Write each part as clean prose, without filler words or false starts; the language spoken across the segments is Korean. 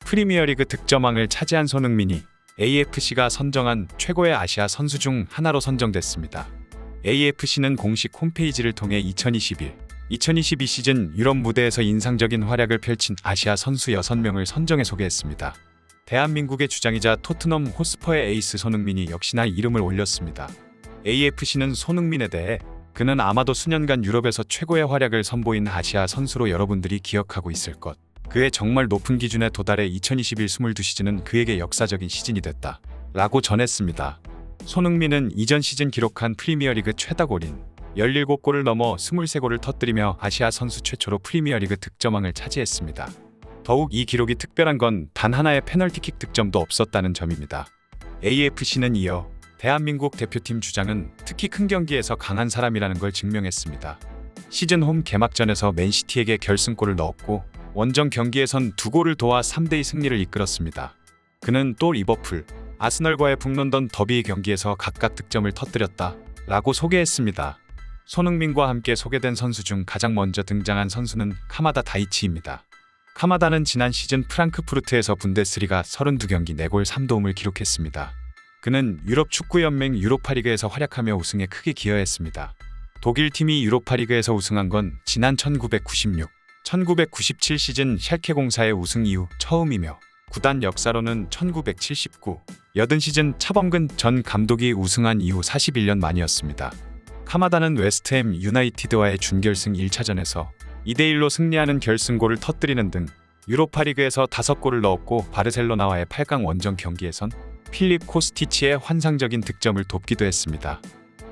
프리미어리그 득점왕을 차지한 손흥민이 AFC가 선정한 최고의 아시아 선수 중 하나로 선정됐습니다. AFC는 공식 홈페이지를 통해 2021-2022 시즌 유럽 무대에서 인상적인 활약을 펼친 아시아 선수 6명을 선정해 소개했습니다. 대한민국의 주장이자 토트넘 호스퍼의 에이스 손흥민이 역시나 이름을 올렸습니다. AFC는 손흥민에 대해 그는 아마도 수년간 유럽에서 최고의 활약을 선보인 아시아 선수로 여러분들이 기억하고 있을 것. 그의 정말 높은 기준에 도달해 2021 22시즌은 그에게 역사적인 시즌이 됐다. 라고 전했습니다. 손흥민은 이전 시즌 기록한 프리미어리그 최다골인 17골을 넘어 23골을 터뜨리며 아시아 선수 최초로 프리미어리그 득점왕을 차지했습니다. 더욱 이 기록이 특별한 건 단 하나의 페널티킥 득점도 없었다는 점입니다. AFC는 이어 대한민국 대표팀 주장은 특히 큰 경기에서 강한 사람이라는 걸 증명했습니다. 시즌 홈 개막전에서 맨시티에게 결승골을 넣었고 원정 경기에선 2골을 도와 3대2 승리를 이끌었습니다. 그는 또 리버풀, 아스널과의 북런던 더비 경기에서 각각 득점을 터뜨렸다 라고 소개했습니다. 손흥민과 함께 소개된 선수 중 가장 먼저 등장한 선수는 카마다 다이치입니다. 카마다는 지난 시즌 프랑크푸르트에서 분데스리가 32경기 4골 3도움을 기록했습니다. 그는 유럽 축구연맹 유로파리그에서 활약하며 우승에 크게 기여했습니다. 독일 팀이 유로파리그에서 우승한 건 지난 1996-1997 시즌 샬케 04의 우승 이후 처음이며 구단 역사로는 1979, 80시즌 차범근 전 감독이 우승한 이후 41년 만이었습니다. 카마다는 웨스트햄 유나이티드와의 준결승 1차전에서 2대1로 승리하는 결승골을 터뜨리는 등 유로파리그에서 5골을 넣었고 바르셀로나와의 8강 원정 경기에선 필립 코스티치의 환상적인 득점을 돕기도 했습니다.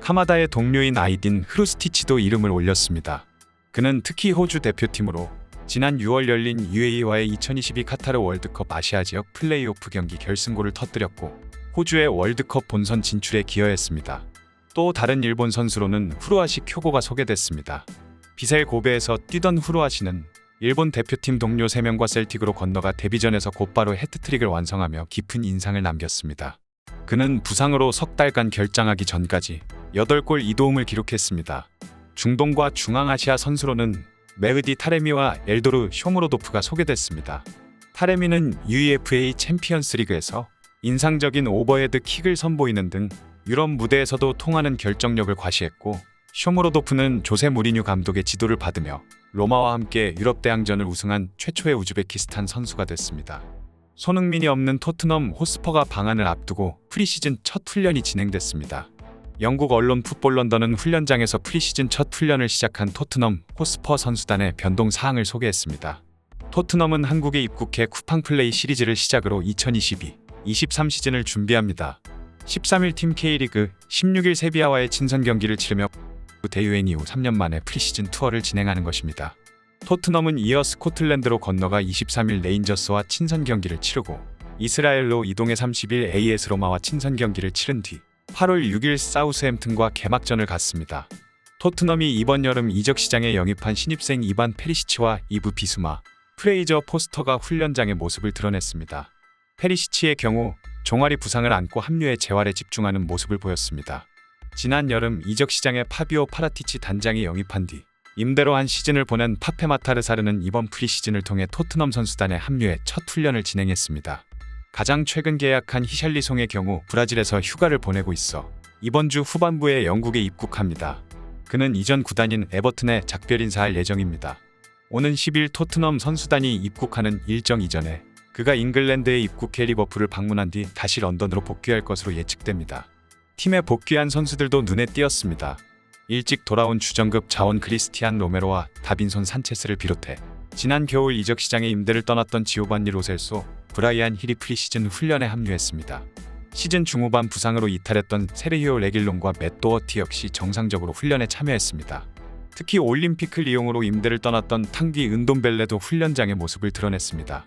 카마다의 동료인 아이딘 흐루스티치도 이름을 올렸습니다. 그는 특히 호주 대표팀으로 지난 6월 열린 UAE와의 2022 카타르 월드컵 아시아 지역 플레이오프 경기 결승골을 터뜨렸고 호주의 월드컵 본선 진출에 기여했습니다. 또 다른 일본 선수로는 후루아시 쿄고가 소개됐습니다. 비셀 고베에서 뛰던 후루아시는 일본 대표팀 동료 3명과 셀틱으로 건너가 데뷔전에서 곧바로 해트트릭을 완성하며 깊은 인상을 남겼습니다. 그는 부상으로 석 달간 결장하기 전까지 8골 2도움을 기록했습니다. 중동과 중앙아시아 선수로는 메흐디 타레미와 엘도르 쇼무로도프가 소개됐습니다. 타레미는 UEFA 챔피언스 리그에서 인상적인 오버헤드 킥을 선보이는 등 유럽 무대에서도 통하는 결정력을 과시했고 쇼무로도프는 조세 무리뉴 감독의 지도를 받으며 로마와 함께 유럽 대항전을 우승한 최초의 우즈베키스탄 선수가 됐습니다. 손흥민이 없는 토트넘 호스퍼가 방한을 앞두고 프리시즌 첫 훈련이 진행됐습니다. 영국 언론 풋볼 런던은 훈련장에서 프리시즌 첫 훈련을 시작한 토트넘 호스퍼 선수단의 변동 사항을 소개했습니다. 토트넘은 한국에 입국해 쿠팡 플레이 시리즈를 시작으로 2022-23 시즌을 준비합니다. 13일 팀 K리그 16일 세비야와의 친선 경기를 치르며 대유행 이후 3년 만에 프리시즌 투어를 진행하는 것입니다. 토트넘은 이어 스코틀랜드로 건너가 23일 레인저스와 친선 경기를 치르고 이스라엘로 이동해 30일 AS 로마와 친선 경기를 치른 뒤 8월 6일 사우스햄튼과 개막전을 갖습니다. 토트넘이 이번 여름 이적 시장에 영입한 신입생 이반 페리시치와 이브 비수마, 프레이저 포스터가 훈련장의 모습을 드러냈습니다. 페리시치의 경우 종아리 부상을 안고 합류해 재활에 집중하는 모습을 보였습니다. 지난 여름 이적 시장에 파비오 파라티치 단장이 영입한 뒤 임대로 한 시즌을 보낸 파페 마타르사르는 이번 프리시즌을 통해 토트넘 선수단에 합류해 첫 훈련을 진행했습니다. 가장 최근 계약한 히샬리송의 경우 브라질에서 휴가를 보내고 있어 이번 주 후반부에 영국에 입국합니다. 그는 이전 구단인 에버튼에 작별 인사할 예정입니다. 오는 10일 토트넘 선수단이 입국하는 일정 이전에 그가 잉글랜드에 입국해 리버풀을 방문한 뒤 다시 런던으로 복귀할 것으로 예측됩니다. 팀에 복귀한 선수들도 눈에 띄었습니다. 일찍 돌아온 주전급 자원 크리스티안 로메로와 다빈손 산체스를 비롯해 지난 겨울 이적 시장에 임대를 떠났던 지오반니 로셀소, 브라이안 힐이 프리시즌 훈련에 합류했습니다. 시즌 중후반 부상으로 이탈했던 세르히오 레길론과 맷 도어티 역시 정상적으로 훈련에 참여했습니다. 특히 올림피크 리옹으로 임대를 떠났던 탕비 은돔벨레도 훈련장의 모습을 드러냈습니다.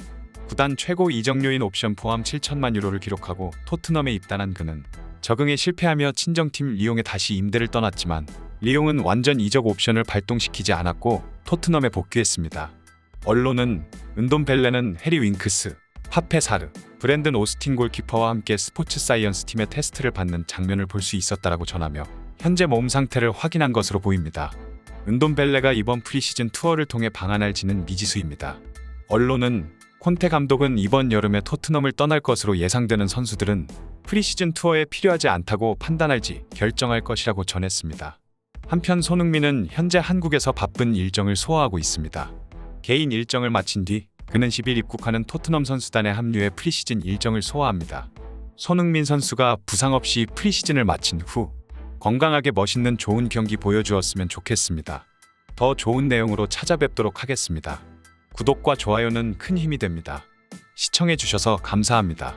구단 최고 이적료인 옵션 포함 7천만 유로를 기록하고 토트넘에 입단한 그는 적응에 실패하며 친정팀 리옹에 다시 임대를 떠났지만 리옹은 완전 이적 옵션을 발동시키지 않았고 토트넘에 복귀했습니다. 언론은 은돔벨레는 해리 윙크스, 파페 사르, 브랜든 오스틴 골키퍼와 함께 스포츠 사이언스 팀의 테스트를 받는 장면을 볼 수 있었다라고 전하며 현재 몸 상태를 확인한 것으로 보입니다. 은돔벨레가 이번 프리시즌 투어를 통해 방한할지는 미지수입니다. 언론은 콘테 감독은 이번 여름에 토트넘을 떠날 것으로 예상되는 선수들은 프리시즌 투어에 필요하지 않다고 판단할지 결정할 것이라고 전했습니다. 한편 손흥민은 현재 한국에서 바쁜 일정을 소화하고 있습니다. 개인 일정을 마친 뒤 그는 10일 입국하는 토트넘 선수단에 합류해 프리시즌 일정을 소화합니다. 손흥민 선수가 부상 없이 프리시즌을 마친 후 건강하게 멋있는 좋은 경기 보여주었으면 좋겠습니다. 더 좋은 내용으로 찾아뵙도록 하겠습니다. 구독과 좋아요는 큰 힘이 됩니다. 시청해주셔서 감사합니다.